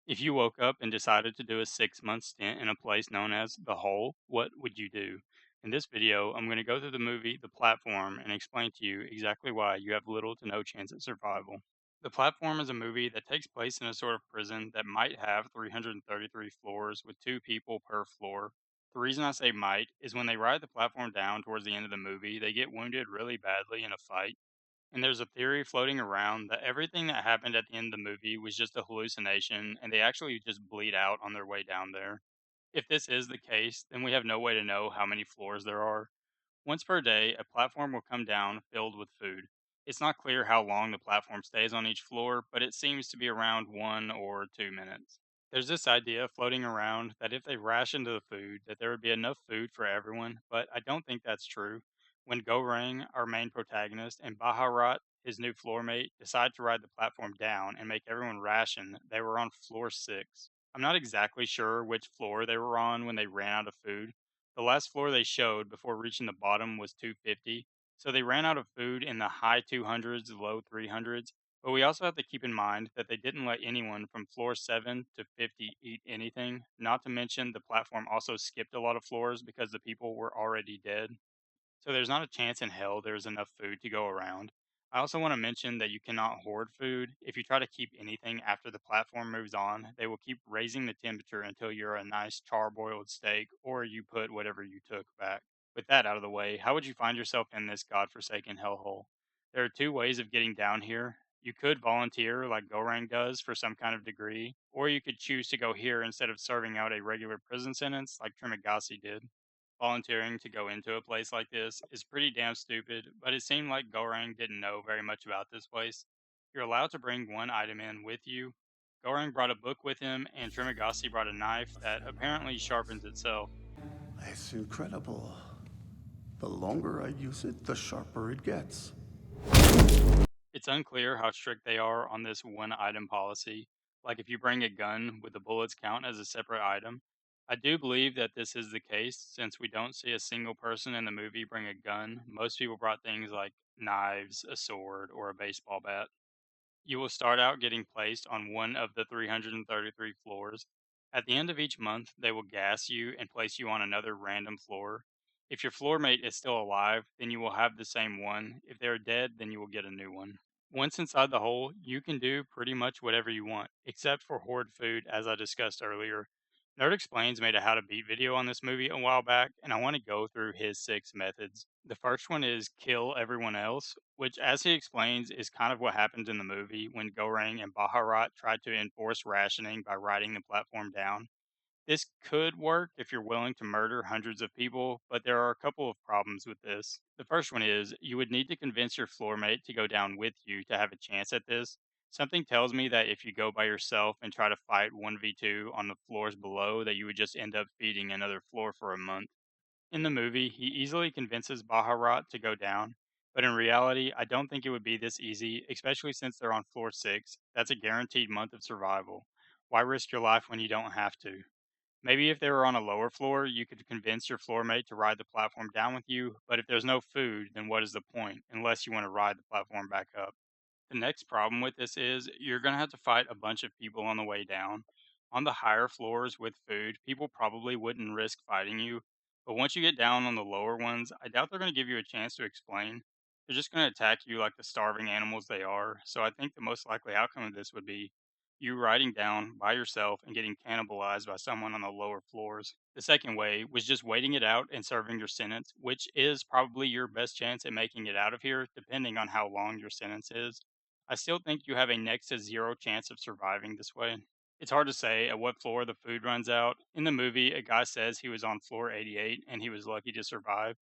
If you woke up and decided to do a 6-month stint in a place known as the Hole, what would you do? In this video, I'm going to go through the movie The Platform and explain to you exactly why you have little to no chance at survival. The Platform is a movie that takes place in a sort of prison that might have 333 floors with two people per floor. The reason I say might is when they ride the platform down towards the end of the movie, they get wounded really badly in a fight, and there's a theory floating around that everything that happened at the end of the movie was just a hallucination and they actually just bleed out on their way down there. If this is the case, then we have no way to know how many floors there are. Once per day, a platform will come down filled with food. It's not clear how long the platform stays on each floor, but it seems to be around 1 or 2 minutes. There's this idea floating around that if they rationed the food, that there would be enough food for everyone, but I don't think that's true. When Goreng, our main protagonist, and Baharat, his new floor mate, decide to ride the platform down and make everyone ration, they were on floor 6. I'm not exactly sure which floor they were on when they ran out of food. The last floor they showed before reaching the bottom was 250, so they ran out of food in the high 200s, low 300s. But we also have to keep in mind that they didn't let anyone from floor 7 to 50 eat anything, not to mention the platform also skipped a lot of floors because the people were already dead. So there's not a chance in hell there's enough food to go around. I also want to mention that you cannot hoard food. If you try to keep anything after the platform moves on, they will keep raising the temperature until you're a nice charboiled steak or you put whatever you took back. With that out of the way, how would you find yourself in this godforsaken hellhole? There are two ways of getting down here. You could volunteer like Gorang does for some kind of degree, or you could choose to go here instead of serving out a regular prison sentence like Trimagasi did. Volunteering to go into a place like this is pretty damn stupid, but it seemed like Gorang didn't know very much about this place. You're allowed to bring one item in with you. Gorang brought a book with him, and Trimagasi brought a knife that apparently sharpens itself. It's incredible. The longer I use it, the sharper it gets. It's unclear how strict they are on this one item policy. Like if you bring a gun, would the bullets count as a separate item? I do believe that this is the case since we don't see a single person in the movie bring a gun. Most people brought things like knives, a sword, or a baseball bat. You will start out getting placed on one of the 333 floors. At the end of each month, they will gas you and place you on another random floor. If your floor mate is still alive, then you will have the same one. If they are dead, then you will get a new one. Once inside the hole, you can do pretty much whatever you want, except for hoard food, as I discussed earlier. Nerd Explains made a how to beat video on this movie a while back, and I want to go through his 6 methods. The first one is kill everyone else, which, as he explains, is kind of what happens in the movie when Goreng and Baharat tried to enforce rationing by riding the platform down. This could work if you're willing to murder hundreds of people, but there are a couple of problems with this. The first one is you would need to convince your floor mate to go down with you to have a chance at this. Something tells me that if you go by yourself and try to fight 1v2 on the floors below, that you would just end up feeding another floor for a month. In the movie, he easily convinces Baharat to go down, but in reality, I don't think it would be this easy, especially since they're on floor 6. That's a guaranteed month of survival. Why risk your life when you don't have to? Maybe if they were on a lower floor, you could convince your floor mate to ride the platform down with you, but if there's no food, then what is the point, unless you want to ride the platform back up? The next problem with this is you're going to have to fight a bunch of people on the way down. On the higher floors with food, people probably wouldn't risk fighting you, but once you get down on the lower ones, I doubt they're going to give you a chance to explain. They're just going to attack you like the starving animals they are, so I think the most likely outcome of this would be you riding down by yourself and getting cannibalized by someone on the lower floors. The second way was just waiting it out and serving your sentence, which is probably your best chance at making it out of here, depending on how long your sentence is. I still think you have a next to zero chance of surviving this way. It's hard to say at what floor the food runs out. In the movie, a guy says he was on floor 88 and he was lucky to survive.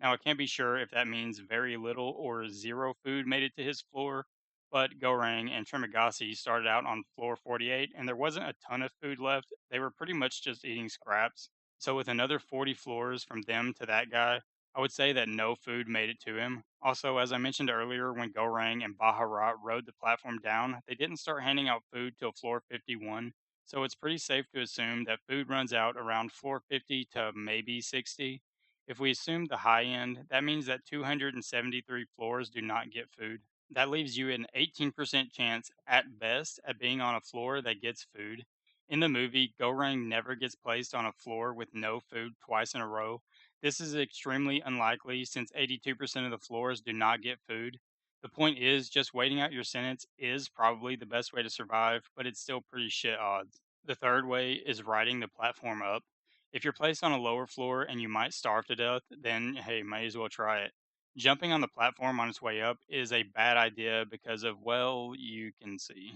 Now, I can't be sure if that means very little or zero food made it to his floor, but Gorang and Trimagasi started out on floor 48 and there wasn't a ton of food left. They were pretty much just eating scraps. So, with another 40 floors from them to that guy, I would say that no food made it to him. Also, as I mentioned earlier, when Gorang and Baharat rode the platform down, they didn't start handing out food till floor 51. So it's pretty safe to assume that food runs out around floor 50 to maybe 60. If we assume the high end, that means that 273 floors do not get food. That leaves you an 18% chance at best at being on a floor that gets food. In the movie, Goreng never gets placed on a floor with no food twice in a row. This is extremely unlikely since 82% of the floors do not get food. The point is, just waiting out your sentence is probably the best way to survive, but it's still pretty shit odds. The third way is riding the platform up. If you're placed on a lower floor and you might starve to death, then hey, may as well try it. Jumping on the platform on its way up is a bad idea because of, well, you can see.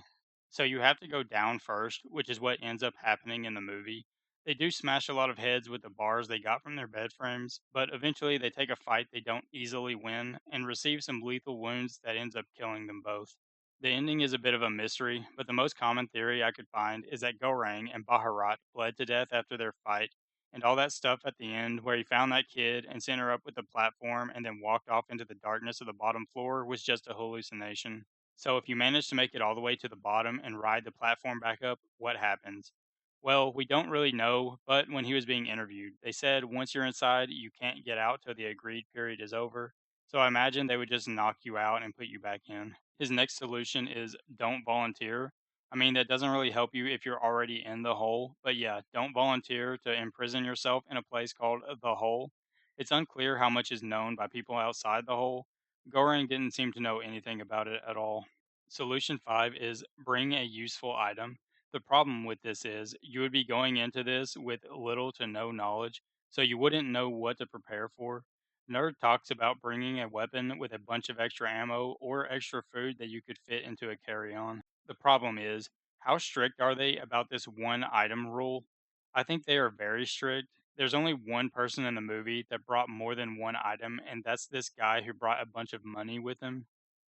So you have to go down first, which is what ends up happening in the movie. They do smash a lot of heads with the bars they got from their bed frames, but eventually they take a fight they don't easily win and receive some lethal wounds that ends up killing them both. The ending is a bit of a mystery, but the most common theory I could find is that Gorang and Baharat bled to death after their fight, and all that stuff at the end where he found that kid and sent her up with the platform and then walked off into the darkness of the bottom floor was just a hallucination. So if you manage to make it all the way to the bottom and ride the platform back up, what happens? Well, we don't really know, but when he was being interviewed, they said once you're inside, you can't get out till the agreed period is over. So I imagine they would just knock you out and put you back in. His next solution is don't volunteer. I mean, that doesn't really help you if you're already in the hole, but yeah, don't volunteer to imprison yourself in a place called the hole. It's unclear how much is known by people outside the hole. Goring didn't seem to know anything about it at all. Solution 5 is bring a useful item. The problem with this is you would be going into this with little to no knowledge, so you wouldn't know what to prepare for. Nerd talks about bringing a weapon with a bunch of extra ammo or extra food that you could fit into a carry on. The problem is, how strict are they about this one item rule? I think they are very strict. There's only one person in the movie that brought more than one item, and that's this guy who brought a bunch of money with him.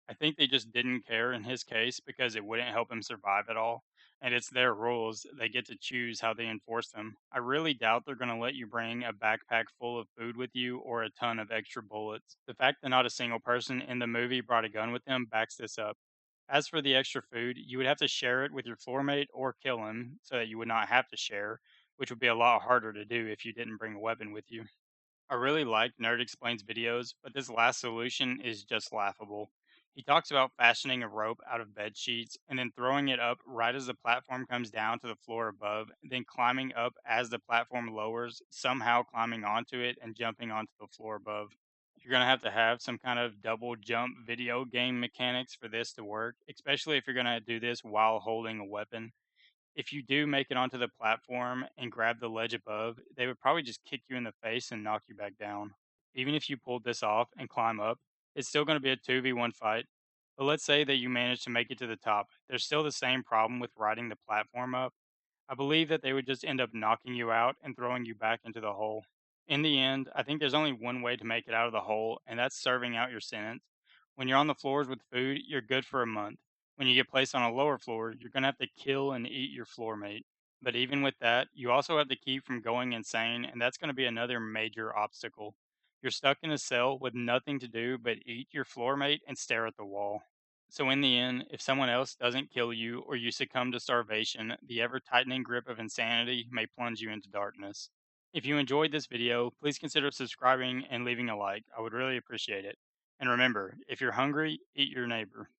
I think they just didn't care in his case because it wouldn't help him survive at all. And it's their rules. They get to choose how they enforce them. I really doubt they're going to let you bring a backpack full of food with you or a ton of extra bullets. The fact that not a single person in the movie brought a gun with them backs this up. As for the extra food, you would have to share it with your floor mate or kill him so that you would not have to share, which would be a lot harder to do if you didn't bring a weapon with you. I really like Nerd Explains videos, but this last solution is just laughable. He talks about fashioning a rope out of bed sheets and then throwing it up right as the platform comes down to the floor above, then climbing up as the platform lowers, somehow climbing onto it and jumping onto the floor above. You're going to have some kind of double jump video game mechanics for this to work, especially if you're going to do this while holding a weapon. If you do make it onto the platform and grab the ledge above, they would probably just kick you in the face and knock you back down. Even if you pulled this off and climb up, it's still going to be a 2v1 fight. But let's say that you manage to make it to the top. There's still the same problem with riding the platform up. I believe that they would just end up knocking you out and throwing you back into the hole. In the end, I think there's only one way to make it out of the hole, and that's serving out your sentence. When you're on the floors with food, you're good for a month. When you get placed on a lower floor, you're going to have to kill and eat your floor mate. But even with that, you also have to keep from going insane, and that's going to be another major obstacle. You're stuck in a cell with nothing to do but eat your floor mate and stare at the wall. So, in the end, if someone else doesn't kill you or you succumb to starvation, the ever tightening grip of insanity may plunge you into darkness. If you enjoyed this video, please consider subscribing and leaving a like. I would really appreciate it. And remember, if you're hungry, eat your neighbor.